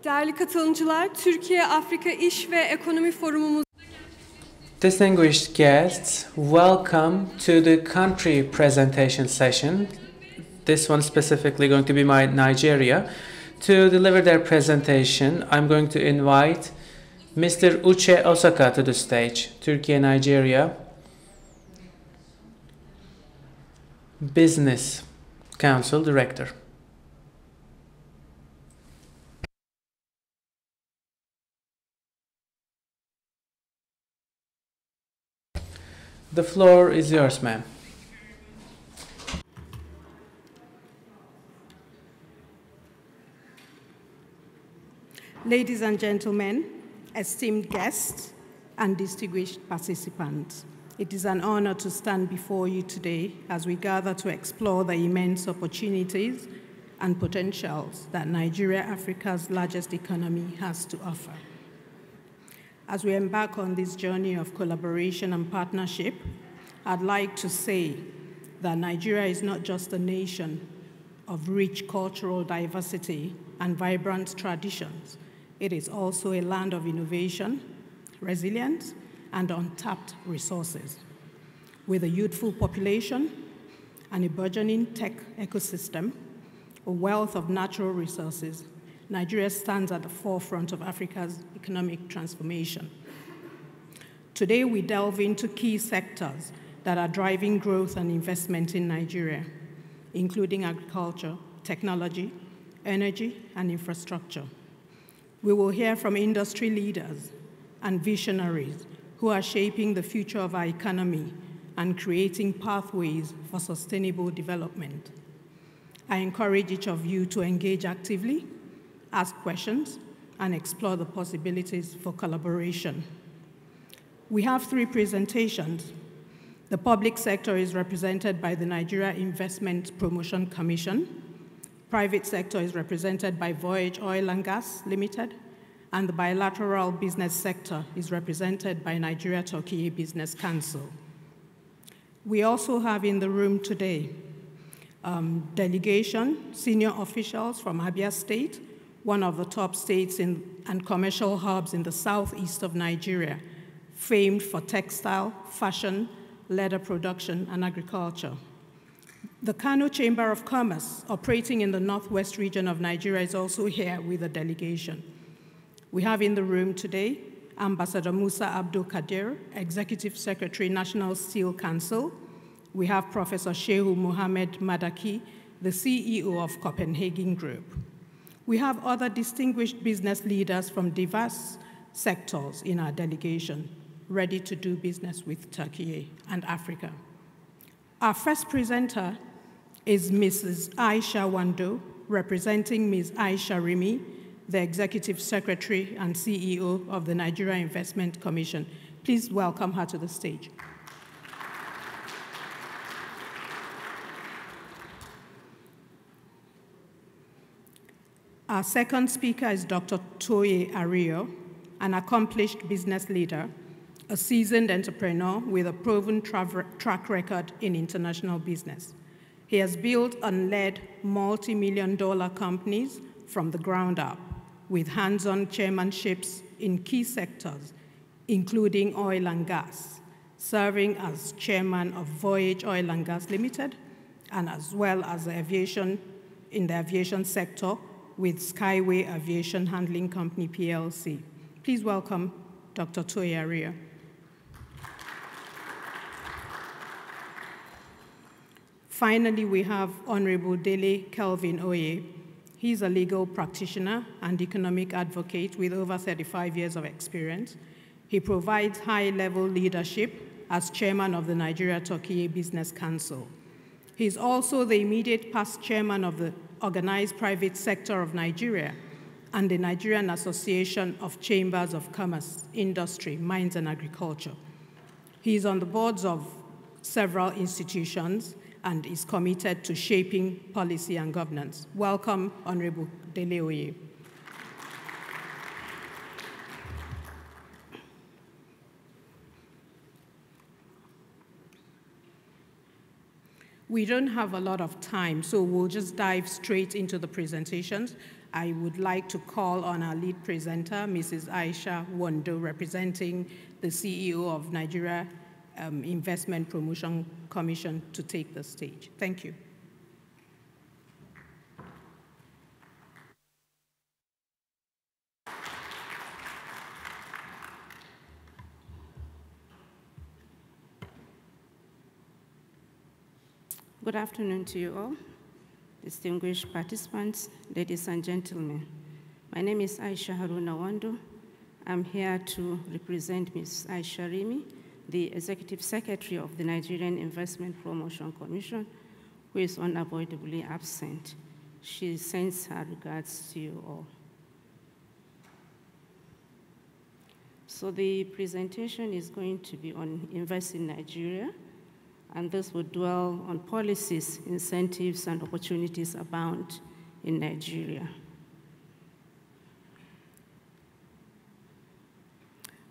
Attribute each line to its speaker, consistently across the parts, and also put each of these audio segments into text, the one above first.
Speaker 1: Değerli katılımcılar, Türkiye-Afrika İş ve Ekonomi Forumumuz.
Speaker 2: Distinguished guests, welcome to the country presentation session. This one specifically going to be Nigeria. To deliver their presentation, I'm going to invite Mr. Uche Osaka to the stage, Türkiye, Nigeria Business Council Director. The floor is yours, ma'am.
Speaker 3: Ladies and gentlemen, esteemed guests and distinguished participants, it is an honor to stand before you today as we gather to explore the immense opportunities and potentials that Nigeria, Africa's largest economy, has to offer. As we embark on this journey of collaboration and partnership, I'd like to say that Nigeria is not just a nation of rich cultural diversity and vibrant traditions. It is also a land of innovation, resilience, and untapped resources. With a youthful population and a burgeoning tech ecosystem, a wealth of natural resources, Nigeria stands at the forefront of Africa's economic transformation. Today, we delve into key sectors that are driving growth and investment in Nigeria, including agriculture, technology, energy, and infrastructure. We will hear from industry leaders and visionaries who are shaping the future of our economy and creating pathways for sustainable development. I encourage each of you to engage actively, ask questions, and explore the possibilities for collaboration. We have 3 presentations. The public sector is represented by the Nigeria Investment Promotion Commission. Private sector is represented by Voyage Oil and Gas Limited, and the bilateral business sector is represented by Nigeria-Türkiye Business Council. We also have in the room today delegation, senior officials from Abia State, one of the top states and commercial hubs in the southeast of Nigeria, famed for textile, fashion, leather production, and agriculture. The Kano Chamber of Commerce, operating in the northwest region of Nigeria, is also here with a delegation. We have in the room today Ambassador Musa Abdul Kadir, Executive Secretary, National Steel Council. We have Professor Shehu Mohammed Madaki, the CEO of Copenhagen Group. We have other distinguished business leaders from diverse sectors in our delegation, ready to do business with Türkiye and Africa. Our first presenter is Mrs. Aisha Wando, representing Ms. Aisha Rimi, the Executive Secretary and CEO of the Nigeria Investment Commission. Please welcome her to the stage. Our second speaker is Dr. Toye Ario, an accomplished business leader, a seasoned entrepreneur with a proven track record in international business. He has built and led multi-million-dollar companies from the ground up, with hands-on chairmanships in key sectors, including oil and gas, serving as chairman of Voyage Oil and Gas Limited, and as well as in the aviation sector with Skyway Aviation Handling Company, PLC. Please welcome Dr. Toye Ario. Finally, we have Honorable Dele Kelvin Oye. He's a legal practitioner and economic advocate with over 35 years of experience. He provides high-level leadership as chairman of the Nigeria-Türkiye Business Council. He's also the immediate past chairman of the Organized Private Sector of Nigeria and the Nigerian Association of Chambers of Commerce, Industry, Mines, and Agriculture. He's on the boards of several institutions and is committed to shaping policy and governance. Welcome, Honorable Dele Oye. We don't have a lot of time, so we'll just dive straight into the presentations. I would like to call on our lead presenter, Mrs. Aisha Wando, representing the CEO of Nigeria Investment Promotion Commission, to take the stage. Thank you.
Speaker 4: Good afternoon to you all, distinguished participants, ladies and gentlemen. My name is Aisha Haruna Wando. I'm here to represent Ms. Aisha Rimi, the Executive Secretary of the Nigerian Investment Promotion Commission, who is unavoidably absent. She sends her regards to you all. So the presentation is going to be on Invest in Nigeria, and this will dwell on policies, incentives, and opportunities abound in Nigeria.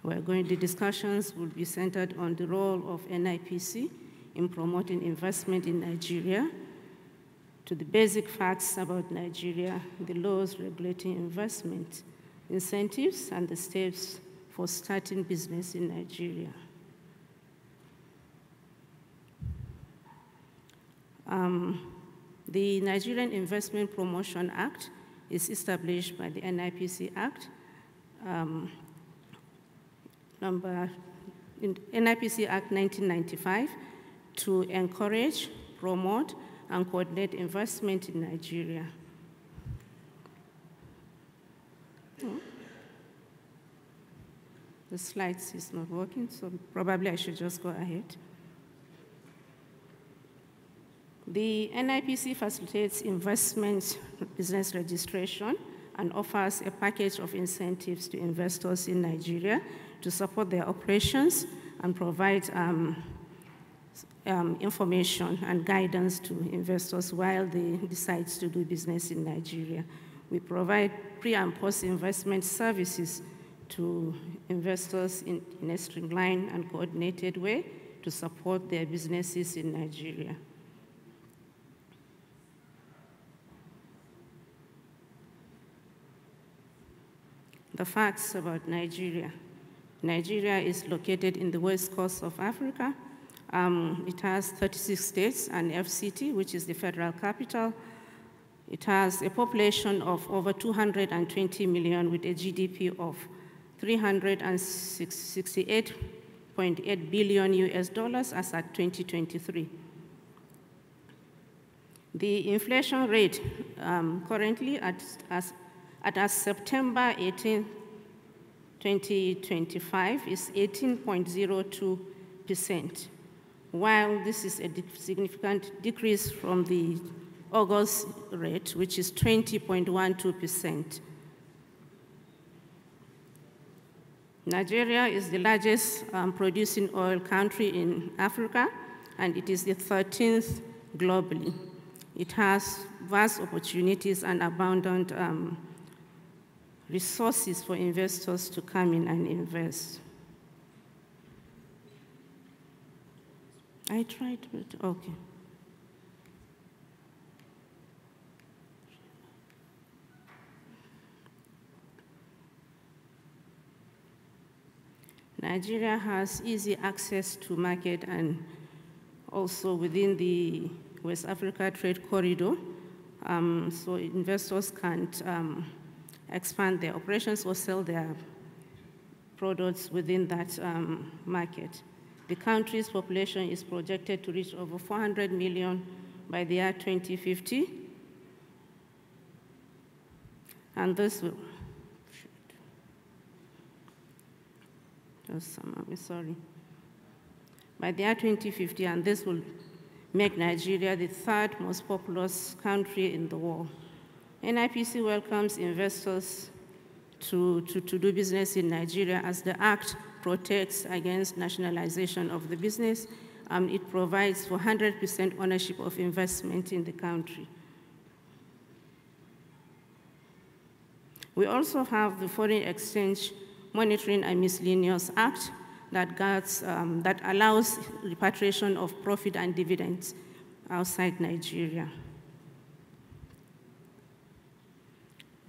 Speaker 4: The discussions will be centered on the role of NIPC in promoting investment in Nigeria, to the basic facts about Nigeria, the laws regulating investment, incentives, and the steps for starting business in Nigeria. The Nigerian Investment Promotion Act is established by the NIPC Act, NIPC Act 1995, to encourage, promote, and coordinate investment in Nigeria. The slides is not working, so probably I should just go ahead. The NIPC facilitates investment business registration and offers a package of incentives to investors in Nigeria to support their operations and provide information and guidance to investors while they decide to do business in Nigeria. We provide pre- and post-investment services to investors in a streamlined and coordinated way to support their businesses in Nigeria. The facts about Nigeria. Nigeria is located in the west coast of Africa. It has 36 states and FCT, which is the federal capital. It has a population of over 220 million with a GDP of $368.8 billion US dollars as at 2023. The inflation rate currently as September 18, 2025 is 18.02%, while this is a significant decrease from the August rate, which is 20.12%. Nigeria is the largest producing oil country in Africa, and it is the 13th globally. It has vast opportunities and abundant resources for investors to come in and invest. I tried, but okay. Nigeria has easy access to market and also within the West Africa Trade Corridor, so investors can't expand their operations or sell their products within that market. The country's population is projected to reach over 400 million by the year 2050, and this will, by the year 2050, and this will make Nigeria the third most populous country in the world. NIPC welcomes investors to do business in Nigeria as the Act protects against nationalization of the business. It provides for 100% ownership of investment in the country. We also have the Foreign Exchange Monitoring and Miscellaneous Act that allows repatriation of profit and dividends outside Nigeria.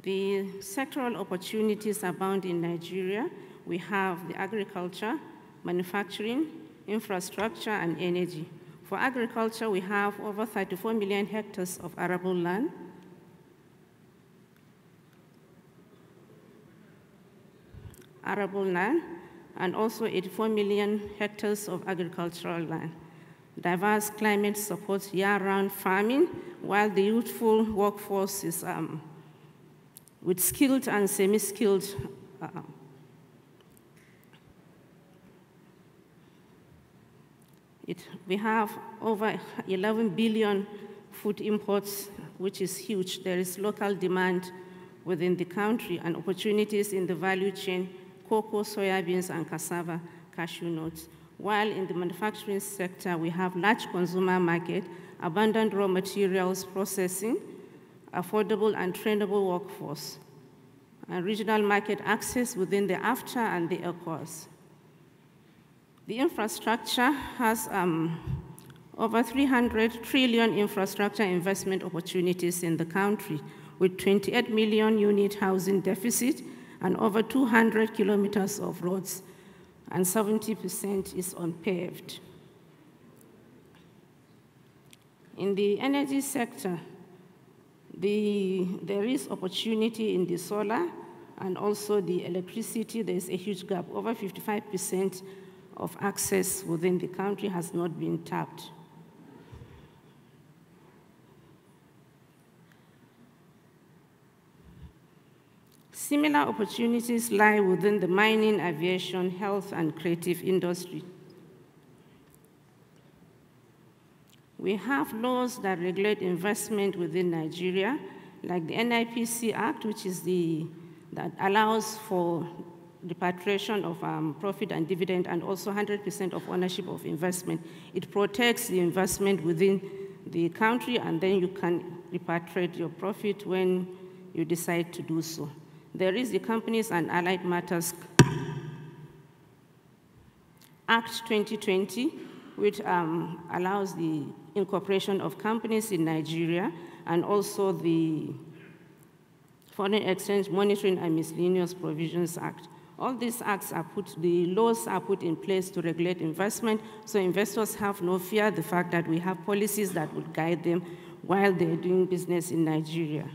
Speaker 4: The sectoral opportunities abound in Nigeria. We have the agriculture, manufacturing, infrastructure, and energy. For agriculture, we have over 34 million hectares of arable land. And also 84 million hectares of agricultural land. Diverse climate supports year-round farming, while the youthful workforce is with skilled and semi-skilled we have over 11 billion food imports, which is huge. There is local demand within the country and opportunities in the value chain, cocoa, soybeans, and cassava, cashew nuts. While in the manufacturing sector, we have large consumer market, abundant raw materials processing, affordable and trainable workforce, and regional market access within the AFTA and the ECOWAS. The infrastructure has over 300 trillion infrastructure investment opportunities in the country, with 28 million unit housing deficit and over 200 kilometers of roads, and 70% is unpaved. In the energy sector, there is opportunity in the solar and also the electricity. There is a huge gap. Over 55% of access within the country has not been tapped. Similar opportunities lie within the mining, aviation, health, and creative industry. We have laws that regulate investment within Nigeria, like the NIPC Act, which is that allows for repatriation of profit and dividend, and also 100% of ownership of investment. It protects the investment within the country, and then you can repatriate your profit when you decide to do so. There is the Companies and Allied Matters Act 2020, which allows the incorporation of companies in Nigeria, and also the Foreign Exchange Monitoring and Miscellaneous Provisions Act. All these acts the laws are put in place to regulate investment, so investors have no fear the fact that we have policies that will guide them while they're doing business in Nigeria.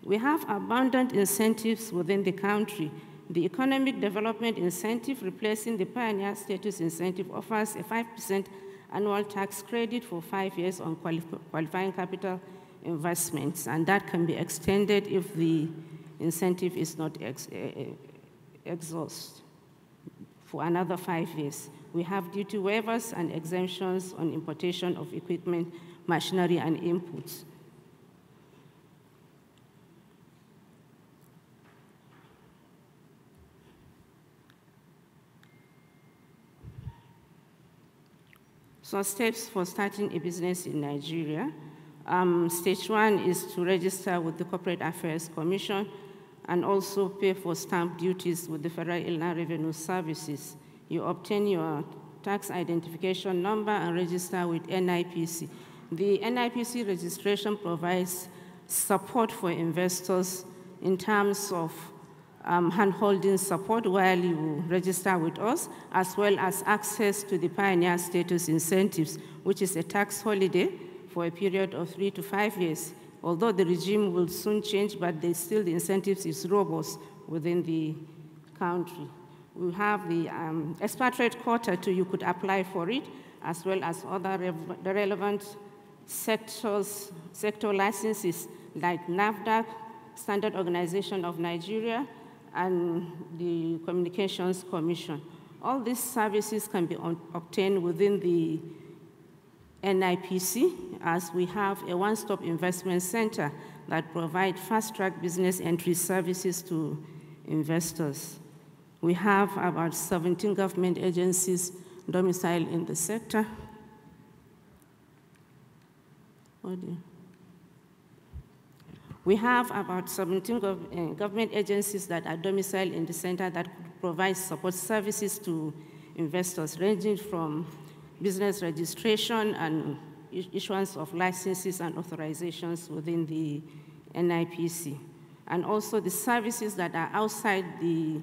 Speaker 4: We have abundant incentives within the country. The Economic Development Incentive, replacing the Pioneer Status Incentive, offers a 5% annual tax credit for 5 years on qualifying capital investments, and that can be extended if the incentive is not exhausted for another 5 years. We have duty waivers and exemptions on importation of equipment, machinery, and inputs. So steps for starting a business in Nigeria. Stage 1 is to register with the Corporate Affairs Commission and also pay for stamp duties with the Federal Inland Revenue Services. You obtain your tax identification number and register with NIPC. The NIPC registration provides support for investors in terms of hand-holding support while you register with us, as well as access to the Pioneer Status Incentives, which is a tax holiday for a period of 3 to 5 years. Although the regime will soon change, but still the incentives is robust within the country. We have the expatriate quota too, you could apply for it, as well as other relevant sector licenses like NAFDAC, Standard Organization of Nigeria, and the Communications Commission. All these services can be obtained within the NIPC, as we have a one-stop investment center that provides fast-track business entry services to investors. We have about 17 government agencies domiciled in the sector. We have about 17 government agencies that are domiciled in the center that provide support services to investors, ranging from business registration and issuance of licenses and authorizations within the NIPC. And also the services that are outside the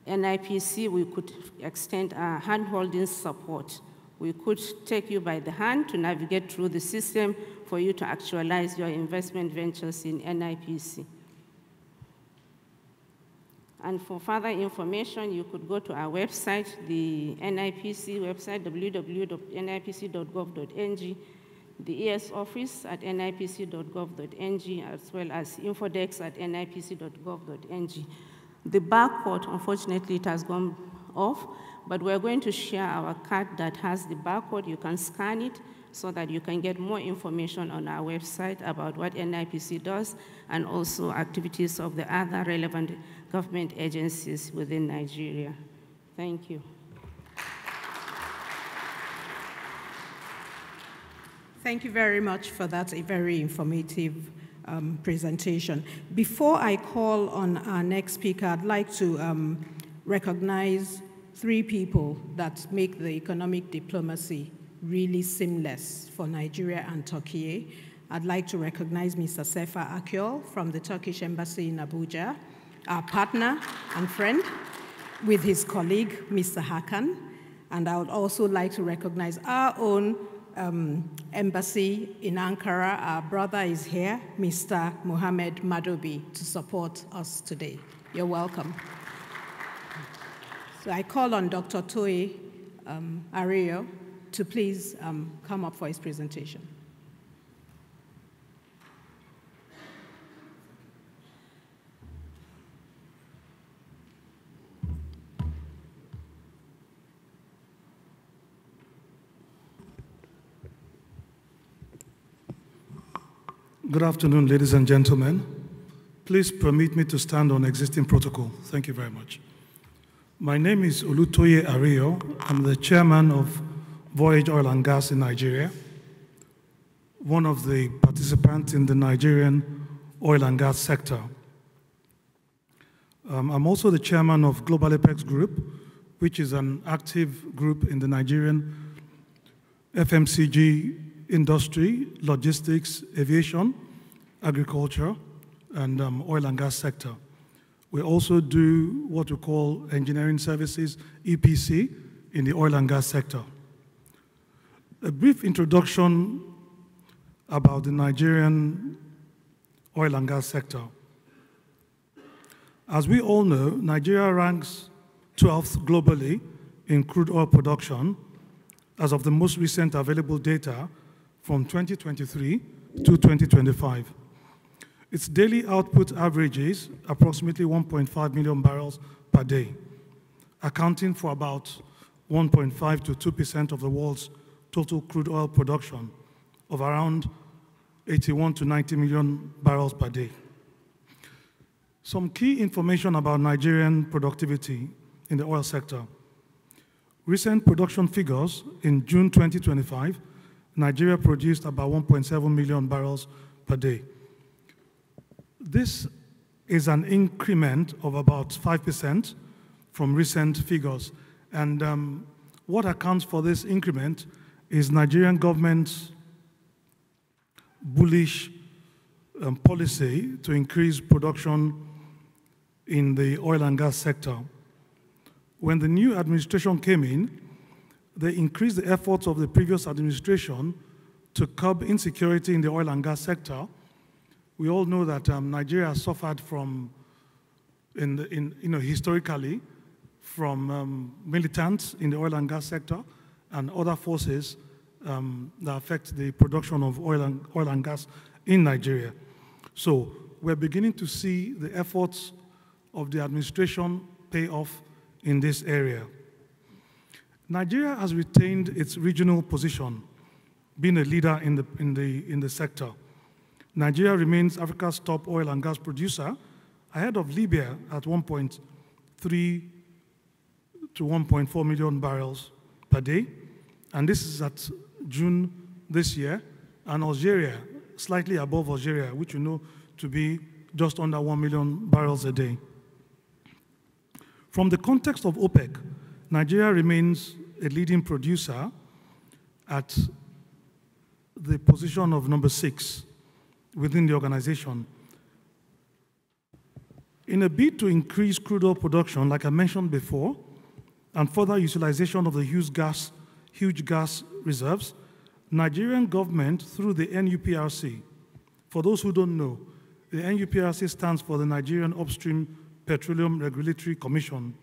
Speaker 4: NIPC, we could extend our hand-holding support. We could take you by the hand to navigate through the system for you to actualize your investment ventures in NIPC. And for further information, you could go to our website, the NIPC website, www.nipc.gov.ng, the ES office at nipc.gov.ng, as well as infodex@nipc.gov.ng. The barcode, unfortunately, it has gone off, but we're going to share our card that has the barcode. You can scan it so that you can get more information on our website about what NIPC does and also activities of the other relevant government agencies within Nigeria. Thank you.
Speaker 3: Thank you very much for that, a very informative presentation. Before I call on our next speaker, I'd like to recognize 3 people that make the economic diplomacy really seamless for Nigeria and Türkiye. I'd like to recognize Mr. Sefa Akyol from the Turkish Embassy in Abuja, our partner and friend, with his colleague, Mr. Hakan. And I would also like to recognize our own embassy in Ankara. Our brother is here, Mr. Mohammed Madobi, to support us today. You're welcome. So I call on Dr. Toye Ario to please come up for his presentation.
Speaker 5: Good afternoon, ladies and gentlemen. Please permit me to stand on existing protocol. Thank you very much. My name is Olutoye Ario. I'm the chairman of Voyage Oil and Gas in Nigeria, one of the participants in the Nigerian oil and gas sector. I'm also the chairman of Global Apex Group, which is an active group in the Nigerian FMCG industry, logistics, aviation, agriculture, and oil and gas sector. We also do what we call engineering services, EPC, in the oil and gas sector. A brief introduction about the Nigerian oil and gas sector. As we all know, Nigeria ranks 12th globally in crude oil production as of the most recent available data from 2023 to 2025. Its daily output averages approximately 1.5 million barrels per day, accounting for about 1.5 to 2% of the world's total crude oil production of around 81 to 90 million barrels per day. Some key information about Nigerian productivity in the oil sector. Recent production figures in June 2025, Nigeria produced about 1.7 million barrels per day. This is an increment of about 5% from recent figures. And what accounts for this increment is Nigerian government's bullish policy to increase production in the oil and gas sector. When the new administration came in, they increased the efforts of the previous administration to curb insecurity in the oil and gas sector. We all know that Nigeria suffered from, historically, from militants in the oil and gas sector and other forces that affect the production of oil and gas in Nigeria. So we're beginning to see the efforts of the administration pay off in this area. Nigeria has retained its regional position, being a leader in the sector. Nigeria remains Africa's top oil and gas producer, ahead of Libya at 1.3 to 1.4 million barrels per day, and this is at June this year, and Algeria, slightly above Algeria, which you know to be just under 1 million barrels a day. From the context of OPEC, Nigeria remains a leading producer at the position of number 6 within the organization. In a bid to increase crude oil production, like I mentioned before, and further utilization of the huge gas reserves, Nigerian government, through the NUPRC, for those who don't know, the NUPRC stands for the Nigerian Upstream Petroleum Regulatory Commission.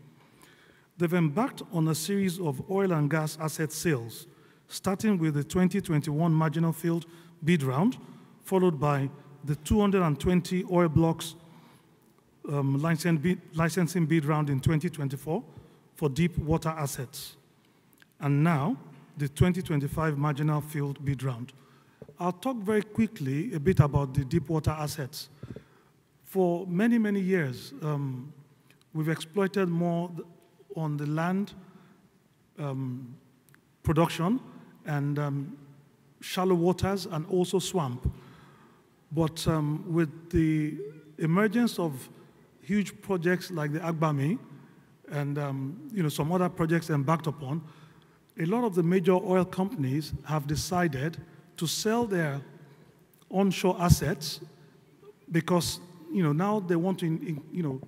Speaker 5: They've embarked on a series of oil and gas asset sales, starting with the 2021 marginal field bid round, followed by the 220 oil blocks licensing bid round in 2024 for deep water assets. And now, the 2025 marginal field bid round. I'll talk very quickly a bit about the deep water assets. For many, many years, we've exploited more on the land production and shallow waters and also swamp. But with the emergence of huge projects like the Agbami and some other projects embarked upon, a lot of the major oil companies have decided to sell their onshore assets because now they want to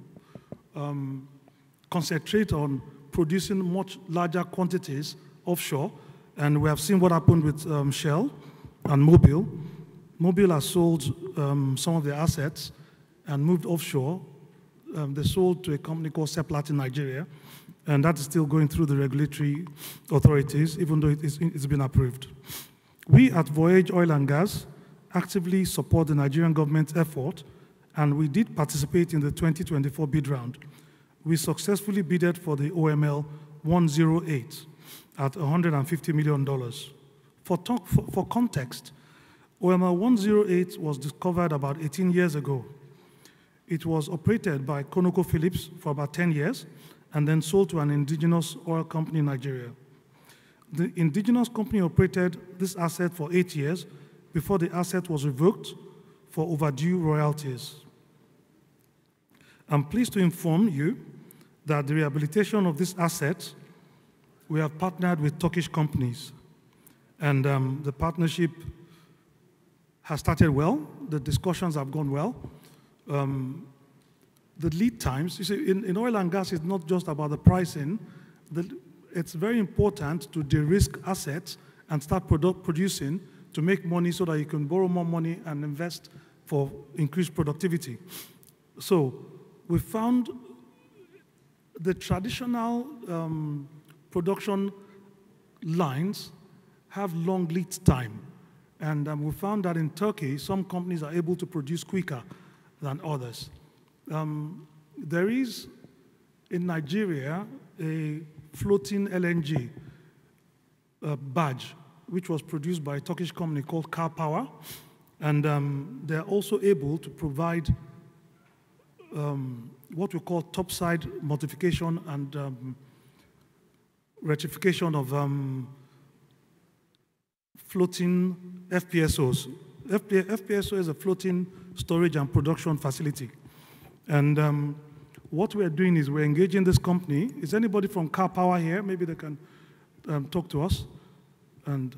Speaker 5: concentrate on producing much larger quantities offshore. And we have seen what happened with Shell and Mobil. Mobil has sold some of their assets and moved offshore. They sold to a company called Seplat in Nigeria, and that is still going through the regulatory authorities, even though it's been approved. We at Voyage Oil and Gas actively support the Nigerian government's effort, and we did participate in the 2024 bid round. We successfully bidded for the OML 108 at $150 million. For context, OML 108 was discovered about 18 years ago. It was operated by ConocoPhillips for about 10 years and then sold to an indigenous oil company in Nigeria. The indigenous company operated this asset for 8 years before the asset was revoked for overdue royalties. I'm pleased to inform you that the rehabilitation of this asset, we have partnered with Turkish companies, and the partnership has started well. The discussions have gone well. The lead times, you see, in oil and gas, it's not just about the pricing. It's very important to de-risk assets and start producing to make money so that you can borrow more money and invest for increased productivity. So we found the traditional production lines have long lead time. And we found that in Turkey, some companies are able to produce quicker than others. There is, in Nigeria, a floating LNG barge, which was produced by a Turkish company called Car Power. And they're also able to provide what we call topside modification and rectification of floating FPSOs. FPSO is a floating storage and production facility. And what we're doing is we're engaging this company. Is anybody from Car Power here? Maybe they can talk to us. And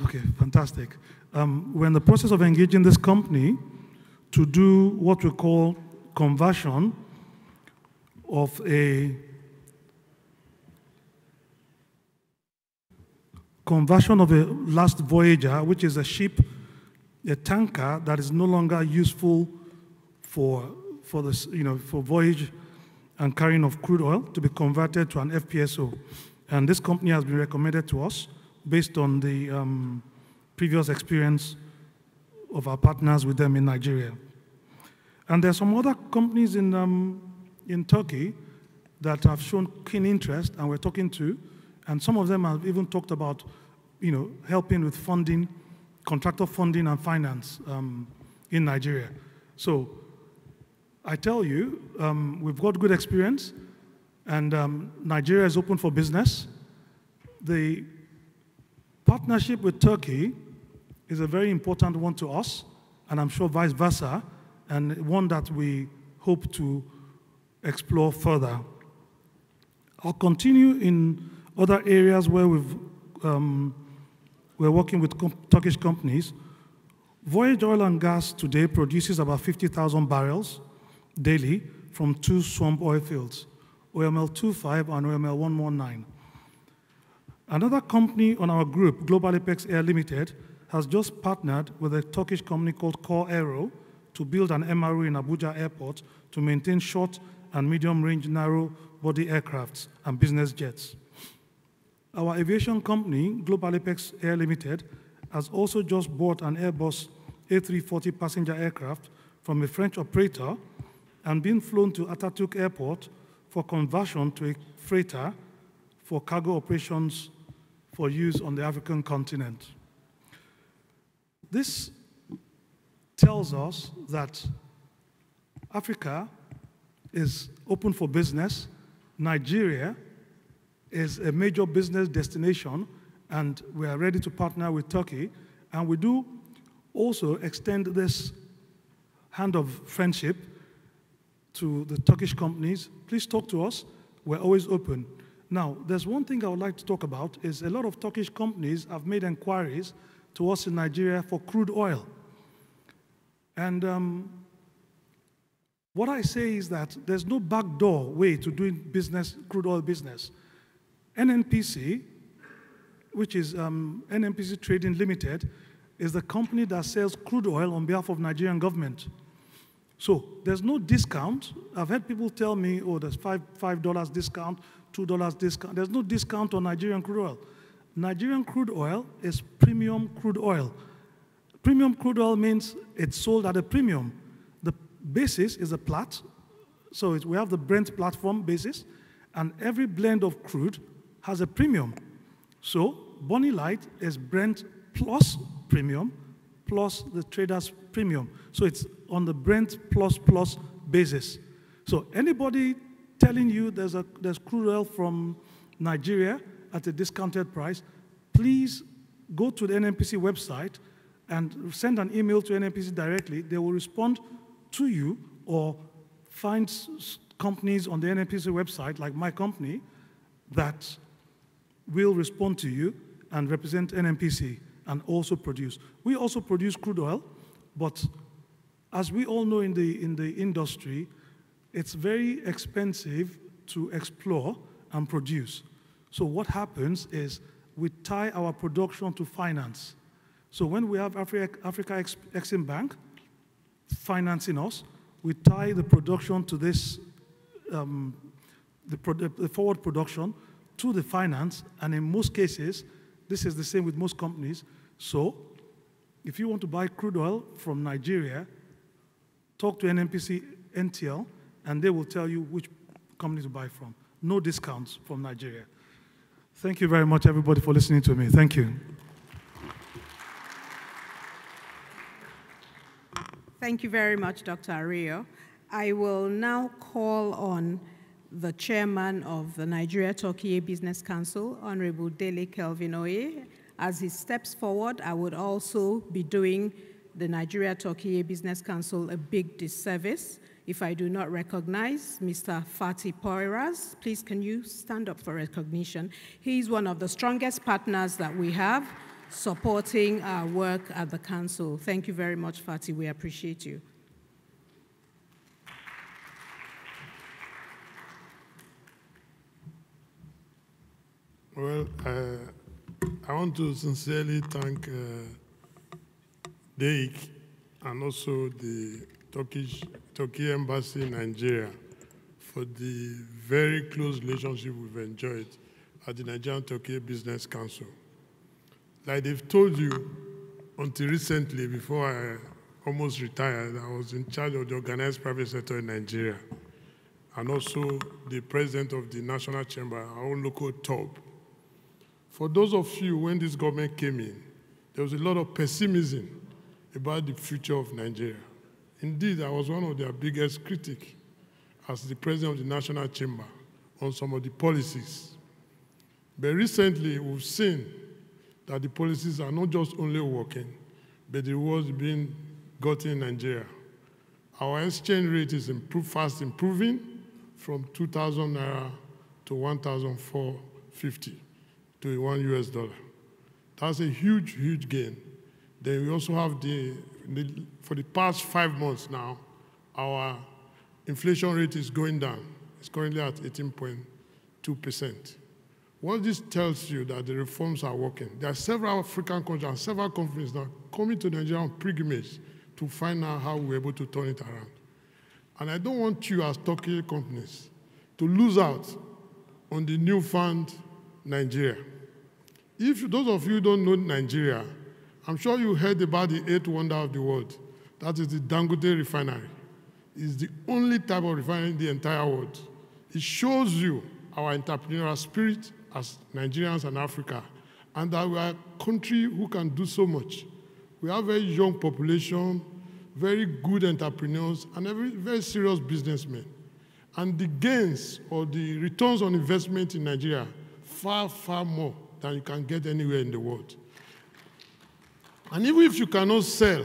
Speaker 5: okay, fantastic. We're in the process of engaging this company to do what we call conversion of a last Voyager, which is a ship, a tanker that is no longer useful for voyage and carrying of crude oil, to be converted to an FPSO. And this company has been recommended to us based on the previous experience of our partners with them in Nigeria. And there are some other companies in Turkey that have shown keen interest, and we're talking to, and some of them have even talked about, helping with funding, contractor funding and finance in Nigeria. So I tell you, we've got good experience, and Nigeria is open for business. The partnership with Turkey is a very important one to us, and I'm sure vice versa, and one that we hope to explore further. I'll continue in other areas where we've we're working with Turkish companies. Voyage Oil and Gas today produces about 50,000 barrels daily from 2 swamp oil fields, OML 25 and OML 119. Another company on our group, Global Apex Air Limited, has just partnered with a Turkish company called Core Aero to build an MRO in Abuja Airport to maintain short and medium-range narrow-body aircrafts and business jets. Our aviation company, Global Apex Air Limited, has also just bought an Airbus A340 passenger aircraft from a French operator and been flown to Atatürk Airport for conversion to a freighter for cargo operations for use on the African continent. This tells us that Africa is open for business. Nigeria is a major business destination, and we are ready to partner with Turkey. And we do also extend this hand of friendship to the Turkish companies. Please talk to us. We're always open. Now, there's one thing I would like to talk about is a lot of Turkish companies have made inquiries to us in Nigeria for crude oil. And what I say is that there's no backdoor way to doing business, crude oil business. NNPC, which is NNPC Trading Limited, is the company that sells crude oil on behalf of Nigerian government. So there's no discount. I've had people tell me, oh, there's $5 discount, $2 discount. There's no discount on Nigerian crude oil. Nigerian crude oil is premium crude oil. Premium crude oil means it's sold at a premium. The basis is a Plat. So we have the Brent platform basis, and every blend of crude has a premium. So Bonny Light is Brent plus premium plus the trader's premium. So it's on the Brent plus basis. So anybody telling you there's crude oil from Nigeria at a discounted price, please go to the NNPC website and send an email to NNPC directly. They will respond to you, or find companies on the NNPC website, like my company, that will respond to you and represent NNPC and also produce. We also produce crude oil, but as we all know in the industry, it's very expensive to explore and produce. So what happens is we tie our production to finance. So when we have Africa Exim Bank financing us, we tie the production to this, the forward production to the finance, and in most cases, this is the same with most companies. So if you want to buy crude oil from Nigeria, talk to NNPC NTL, and they will tell you which company to buy from. No discounts from Nigeria. Thank you very much, everybody, for listening to me. Thank you.
Speaker 3: Thank you very much, Dr. Ario. I will now call on the chairman of the Nigeria-TÜRKİYE Business Council, Honorable Dele Kelvin Oye. As he steps forward, I would also be doing the Nigeria-TÜRKİYE Business Council a big disservice if I do not recognize Mr. Fatih Poyraz. Please, can you stand up for recognition? He's one of the strongest partners that we have supporting our work at the council. Thank you very much, Fatih. We appreciate you.
Speaker 6: Well, I want to sincerely thank DEİK and also the Turkey Embassy in Nigeria for the very close relationship we've enjoyed at the Nigerian-TÜRKİYE Business Council. Like they've told you, until recently, before I almost retired, I was in charge of the organized private sector in Nigeria, and also the president of the National Chamber, our own local TOB. For those of you, when this government came in, there was a lot of pessimism about the future of Nigeria. Indeed, I was one of their biggest critics as the president of the National Chamber on some of the policies. But recently, we've seen that the policies are not just only working, but the rewards being gotten in Nigeria. Our exchange rate is fast improving from 2,000 Naira to 1,450 to $1 US. That's a huge, huge gain. Then we also have for the past 5 months now, our inflation rate is going down. It's currently at 18.2%. What this tells you that the reforms are working. There are several African countries and several companies that are coming to Nigeria on pilgrimage to find out how we're able to turn it around. And I don't want you as TÜRKİYE companies to lose out on the newfound Nigeria. If those of you who don't know Nigeria, I'm sure you heard about the 8th wonder of the world. That is the Dangote refinery. It's the only type of refinery in the entire world. It shows you our entrepreneurial spirit as Nigerians and Africa, and that we are a country who can do so much. We have a very young population, very good entrepreneurs, and very serious businessmen. And the gains or the returns on investment in Nigeria, far, far more than you can get anywhere in the world. And even if you cannot sell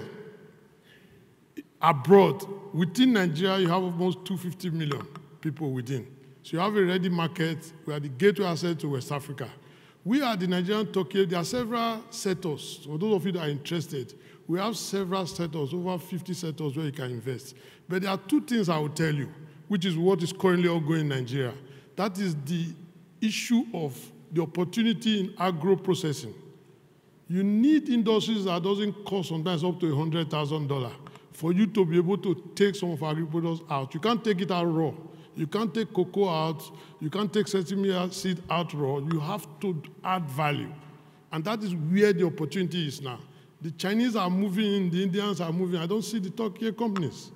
Speaker 6: abroad, within Nigeria, you have almost 250 million people within. So you have a ready market. We are the gateway asset to West Africa. We are the Nigerian TÜRKİYE. There are several sectors. For those of you that are interested, we have several sectors, over 50 sectors where you can invest. But there are 2 things I will tell you, which is what is currently ongoing in Nigeria. That is the issue of the opportunity in agro-processing. You need industries that doesn't cost sometimes up to $100,000 for you to be able to take some of our agri-products out. You can't take it out raw. You can't take cocoa out. You can't take sesame seed out raw. You have to add value. And that is where the opportunity is now. The Chinese are moving, the Indians are moving. I don't see the TÜRKİYE companies.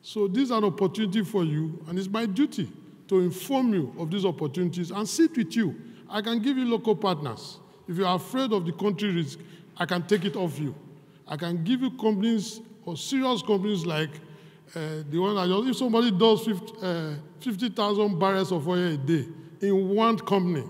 Speaker 6: So this is an opportunity for you, and it's my duty to inform you of these opportunities and sit with you. I can give you local partners. If you are afraid of the country risk, I can take it off you. I can give you companies or serious companies like the one I just, if somebody does 50,000 barrels of oil a day in one company,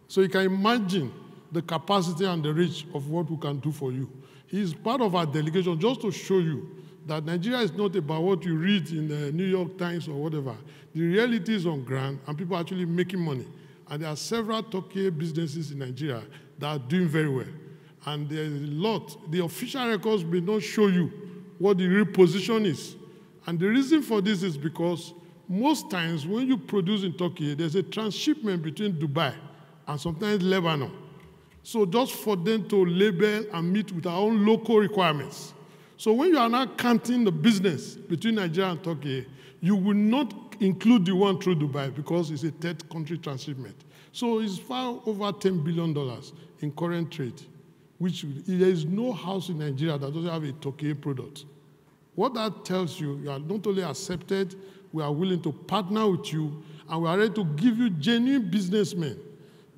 Speaker 6: so you can imagine the capacity and the reach of what we can do for you. He is part of our delegation just to show you that Nigeria is not about what you read in the New York Times or whatever. The reality is on ground, and people are actually making money. And there are several TÜRKİYE businesses in Nigeria that are doing very well. And there is a lot. The official records may not show you what the real position is. And the reason for this is because most times when you produce in TÜRKİYE, there's a transshipment between Dubai and sometimes Lebanon. So just for them to label and meet with our own local requirements. So when you are now counting the business between Nigeria and TÜRKİYE, you will not include the one through Dubai because it's a third country transshipment. So it's far over $10 billion in current trade, which there is no house in Nigeria that doesn't have a TÜRKİYE product. What that tells you, you are not only accepted, we are willing to partner with you, and we are ready to give you genuine businessmen.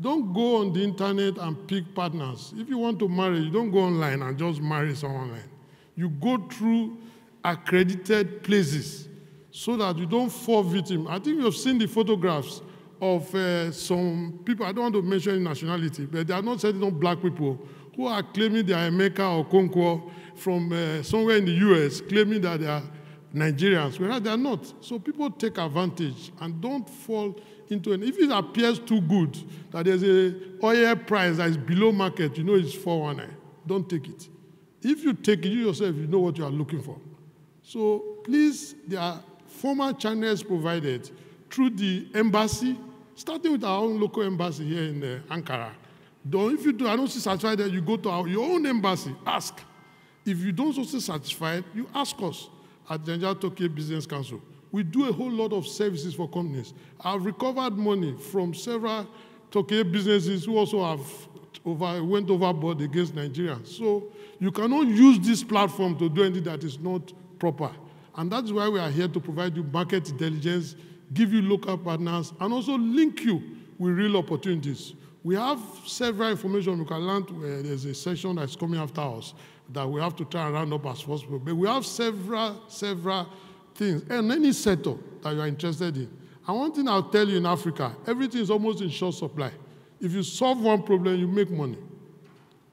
Speaker 6: Don't go on the internet and pick partners. If you want to marry, you don't go online and just marry someone online. You go through accredited places so that you don't fall victim. I think you've seen the photographs of some people, I don't want to mention nationality, but they are not certainly not black people, who are claiming they are America or Congo from somewhere in the US, claiming that they are Nigerians, whereas they are not. So people take advantage and don't fall into it. If it appears too good, that there's an oil price that is below market, you know it's 419. Don't take it. If you take it, you yourself, you know what you are looking for. So please, there are formal channels provided through the embassy, starting with our own local embassy here in Ankara. If you are not satisfied, you go to your own embassy, ask. If you don't also satisfied, you ask us at the Nigeria TÜRKİYE Business Council. We do a whole lot of services for companies. I've recovered money from several TÜRKİYE businesses who also have went overboard against Nigerians. So you cannot use this platform to do anything that is not proper. And that's why we are here to provide you market intelligence, give you local partners, and also link you with real opportunities. We have several information we can learn. There's a session that's coming after us that we have to try and round up as possible. But we have several things, and any sector that you are interested in. And one thing I'll tell you in Africa, everything is almost in short supply. If you solve one problem, you make money.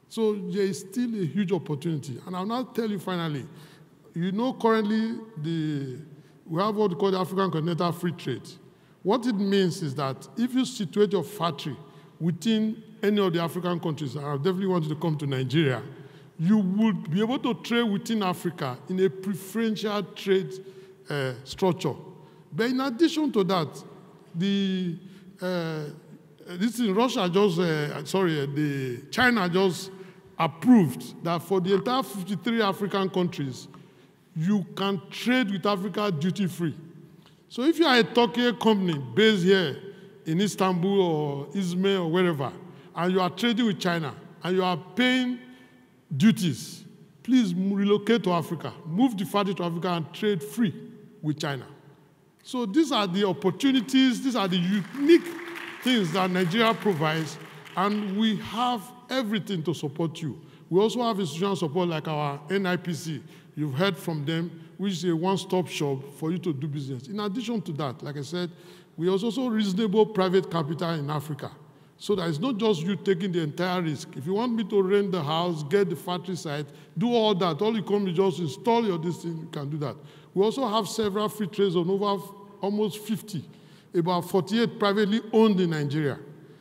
Speaker 6: So there is still a huge opportunity. And I'll now tell you finally, you know currently we have what we call the African Continental Free Trade. What it means is that if you situate your factory within any of the African countries, and I definitely want you to come to Nigeria, you would be able to trade within Africa in a preferential trade structure. But in addition to that, China just approved that for the entire 53 African countries, you can trade with Africa duty-free. So if you are a TÜRKİYE company based here in Istanbul or Izmir or wherever, and you are trading with China, and you are paying duties, please relocate to Africa, move the factory to Africa and trade free with China. So these are the opportunities, these are the unique things that Nigeria provides, and we have everything to support you. We also have institutional support like our NIPC. You've heard from them, which is a one-stop shop for you to do business. In addition to that, like I said, we also reasonable private capital in Africa. So that it's not just you taking the entire risk. If you want me to rent the house, get the factory site, do all that, all you come is just install your thing, you can do that. We also have several free trade zones, over almost 50, about 48 privately owned in Nigeria.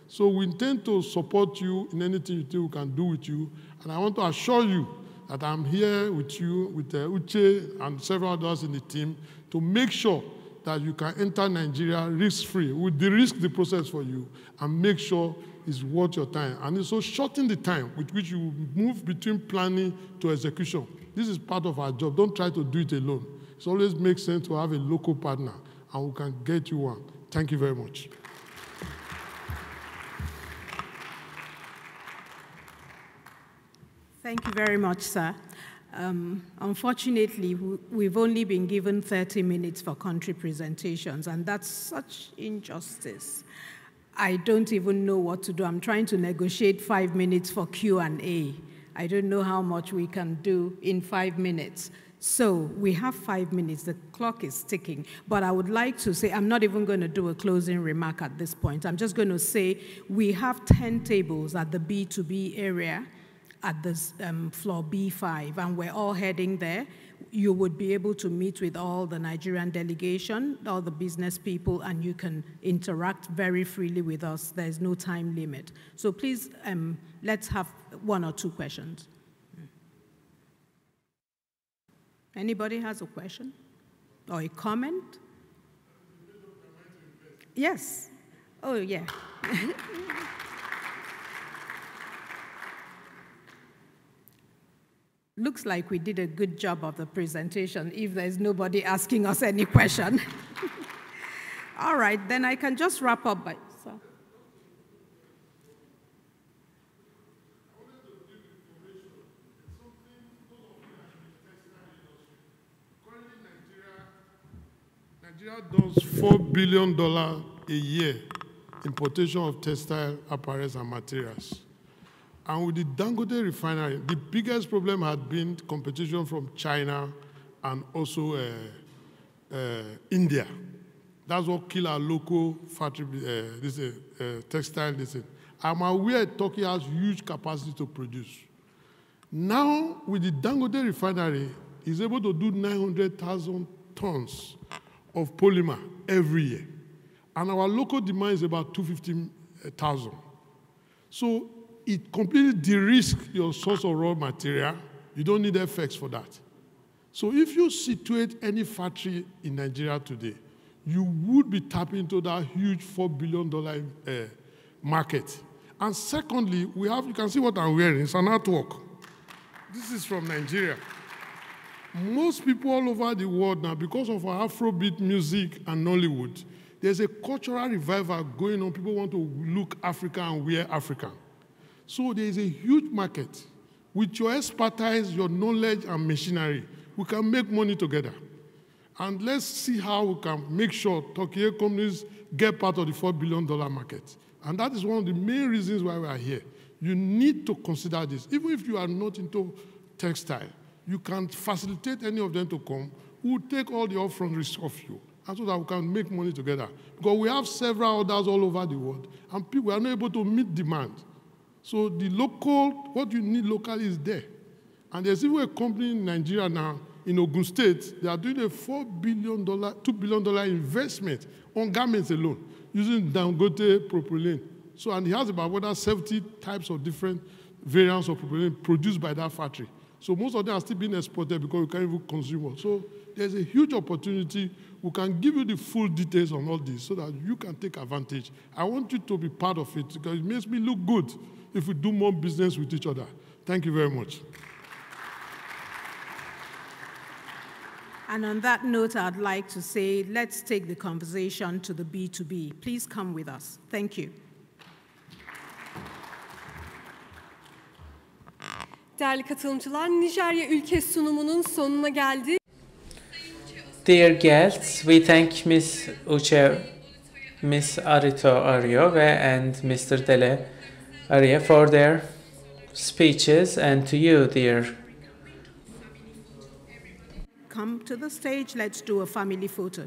Speaker 6: So we intend to support you in anything you think we can do with you. And I want to assure you that I'm here with you, with Uche and several others in the team to make sure that you can enter Nigeria risk-free. We'll de-risk the process for you and make sure it's worth your time. And also shorten the time with which you move between planning to execution. This is part of our job. Don't try to do it alone. It always makes sense to have a local partner, and we can get you one. Thank you very much.
Speaker 3: Thank you very much, sir. Unfortunately, we've only been given 30 minutes for country presentations, and that's such injustice. I don't even know what to do. I'm trying to negotiate 5 minutes for Q&A. I don't know how much we can do in 5 minutes. So we have 5 minutes. The clock is ticking. But I would like to say, I'm not even going to do a closing remark at this point. I'm just going to say we have 10 tables at the B2B area at this floor B5, and we're all heading there. You would be able to meet with all the Nigerian delegation, all the business people, and you can interact very freely with us. There's no time limit. So please, let's have 1 or 2 questions. Anybody has a question or a comment? Yes. Oh, yeah. Looks like we did a good job of the presentation if there's nobody asking us any question. All right, then I can just wrap up by... So.
Speaker 6: Nigeria does $4 billion a year importation of textile apparels and materials. And with the Dangote refinery, the biggest problem had been competition from China and also India. That's what killed our local factory, textile. I'm aware Turkey has huge capacity to produce. Now, with the Dangote refinery, it's able to do 900,000 tons of polymer every year. And our local demand is about 250,000. So it completely de-risks your source of raw material. You don't need FX for that. So if you situate any factory in Nigeria today, you would be tapping into that huge $4 billion market. And secondly, you can see what I'm wearing. It's an artwork. This is from Nigeria. Most people all over the world now, because of our Afrobeat music and Nollywood, there's a cultural revival going on. People want to look African and wear African. So there is a huge market. With your expertise, your knowledge, and machinery, we can make money together. And let's see how we can make sure TÜRKİYE companies get part of the $4 billion market. And that is one of the main reasons why we are here. You need to consider this. Even if you are not into textile, you can facilitate any of them to come. We will take all the upfront risk off you, and so that we can make money together. Because we have several others all over the world, and people are not able to meet demand. So the local, what you need locally is there. And there's even a company in Nigeria now, in Ogun State, they are doing a $2 billion investment on garments alone, using Dangote propylene. So, and he has about 70 types of different variants of propylene produced by that factory. So most of them are still being exported because we can't even consume them. So there's a huge opportunity. We can give you the full details on all this so that you can take advantage. I want you to be part of it because it makes me look good if we do more business with each other. Thank you very much.
Speaker 3: And on that note, I'd like to say, let's take the conversation to the B2B. Please come with us. Thank you.
Speaker 1: Değerli katılımcılar, Nijerya ülke sunumunun sonuna geldik.
Speaker 2: Dear guests, we thank Ms. Uche, Ms. Arito Ariove and Mr. Dele Arie for their speeches, and to you, dear.
Speaker 3: Come to the stage, let's do a family photo.